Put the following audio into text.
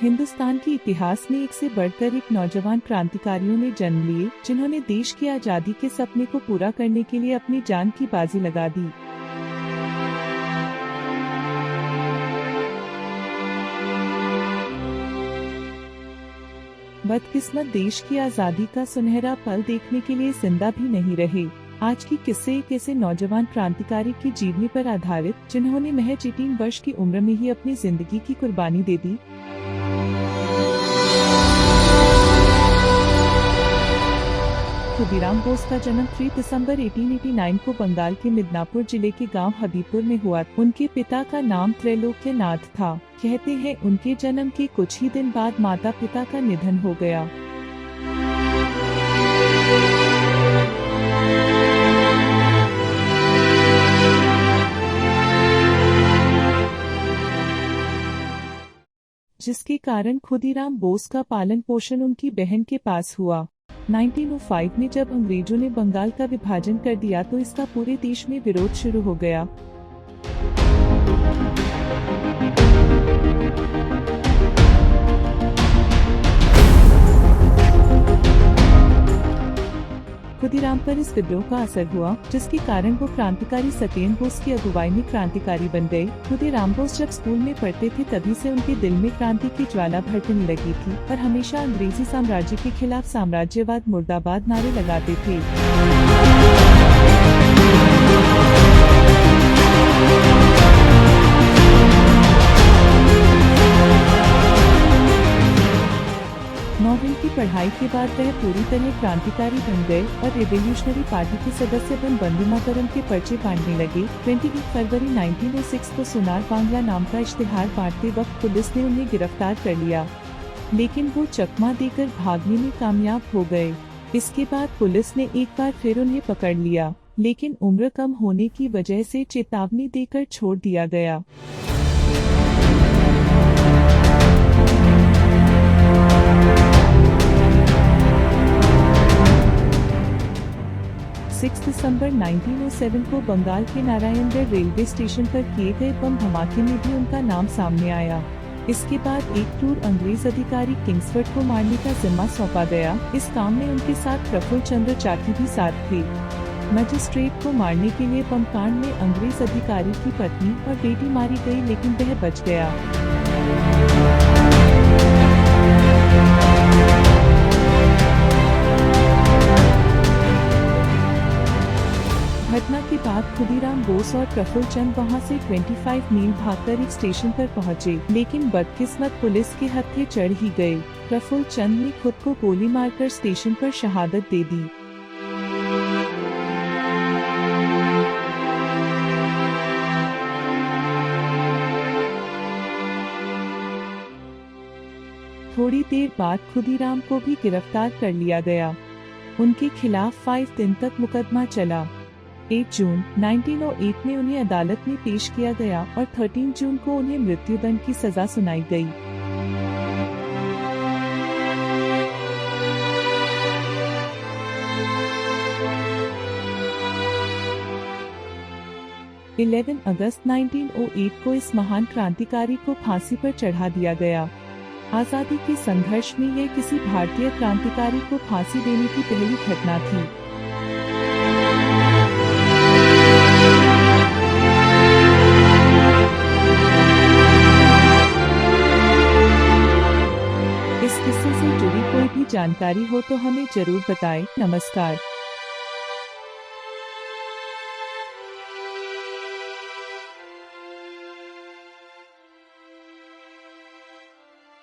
हिंदुस्तान के इतिहास में एक से बढ़कर एक नौजवान क्रांतिकारियों ने जन्म लिए, जिन्होंने देश की आजादी के सपने को पूरा करने के लिए अपनी जान की बाजी लगा दी। बदकिस्मत देश की आजादी का सुनहरा पल देखने के लिए जिंदा भी नहीं रहे। आज की किस्से एक ऐसे नौजवान क्रांतिकारी की जीवनी पर आधारित, जिन्होंने महज 18 वर्ष की उम्र में ही अपनी जिंदगी की कुर्बानी दे दी। खुदीराम बोस का जन्म 3 दिसंबर 1889 को बंगाल के मिदनापुर जिले के गांव हबीबपुर में हुआ। उनके पिता का नाम त्रैलोक्यनाथ था। कहते हैं उनके जन्म के कुछ ही दिन बाद माता पिता का निधन हो गया। जिसके कारण खुदीराम बोस का पालन पोषण उनकी बहन के पास हुआ। 1905 में जब अंग्रेजों ने बंगाल का विभाजन कर दिया तो इसका पूरे देश में विरोध शुरू हो गया। खुदीराम पर इस विद्रोह का असर हुआ, जिसके कारण वो क्रांतिकारी सत्येंद्र बोस की अगुवाई में क्रांतिकारी बन गए। खुदीराम बोस जब स्कूल में पढ़ते थे तभी से उनके दिल में क्रांति की ज्वाला भड़कने लगी थी और हमेशा अंग्रेजी साम्राज्य के खिलाफ साम्राज्यवाद मुर्दाबाद नारे लगाते थे। 9वीं की पढ़ाई के बाद वह पूरी तरह क्रांतिकारी बन गए और रिवोल्यूशनरी पार्टी के सदस्य बन वंदे मातरम के पर्चे बांटने लगे। 28 फरवरी 1906 को सोनार बांग्ला नाम का इश्तिहार बांटते वक्त पुलिस ने उन्हें गिरफ्तार कर लिया, लेकिन वो चकमा देकर भागने में कामयाब हो गए। इसके बाद पुलिस ने एक बार फिर उन्हें पकड़ लिया, लेकिन उम्र कम होने की वजह से चेतावनी देकर छोड़ दिया गया। 6 दिसंबर 1907 को बंगाल के नारायणगढ़ रेलवे स्टेशन पर किए गए बम धमाके में भी उनका नाम सामने आया। इसके बाद एक क्रूर अंग्रेज अधिकारी किंग्सफोर्ड को मारने का जिम्मा सौंपा गया। इस काम में उनके साथ प्रफुल्ल चंद्र चाकी भी साथ थे। मजिस्ट्रेट को मारने के लिए बम कांड में अंग्रेज अधिकारी की पत्नी और बेटी मारी गई, लेकिन वह बच गया। घटना के बाद खुदीराम बोस और प्रफुल्ल चंद वहां से 25 मील भागकर एक स्टेशन पर पहुंचे, लेकिन बदकिस्मत पुलिस के हत्थे चढ़ ही गए। प्रफुल्ल चंद ने खुद को गोली मारकर स्टेशन पर शहादत दे दी। थोड़ी देर बाद खुदीराम को भी गिरफ्तार कर लिया गया। उनके खिलाफ 5 दिन तक मुकदमा चला। 8 जून 1908 में उन्हें अदालत में पेश किया गया और 13 जून को उन्हें मृत्युदंड की सजा सुनाई गई। अगस्त 1908 को इस महान क्रांतिकारी को फांसी पर चढ़ा दिया गया। आजादी के संघर्ष में यह किसी भारतीय क्रांतिकारी को फांसी देने की पहली घटना थी। इस किस्से से जुड़ी कोई भी जानकारी हो तो हमें जरूर बताएं। नमस्कार।